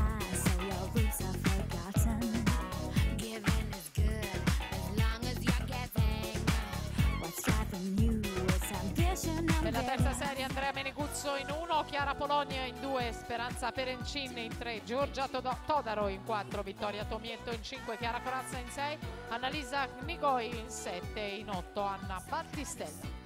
high, so your roots are forgotten. Giving is good as long as you're getting. What's driving you? It's ambition. Per la terza serie Andrea Meneguzzo in 1, Chiara Pologna in 2, Speranza Perencin in 3, Giorgia Todaro in 4, Vittoria Tomietto in 5, Chiara Corazza in 6, Annalisa Nigoi in 7 e in 8 Anna Battistella.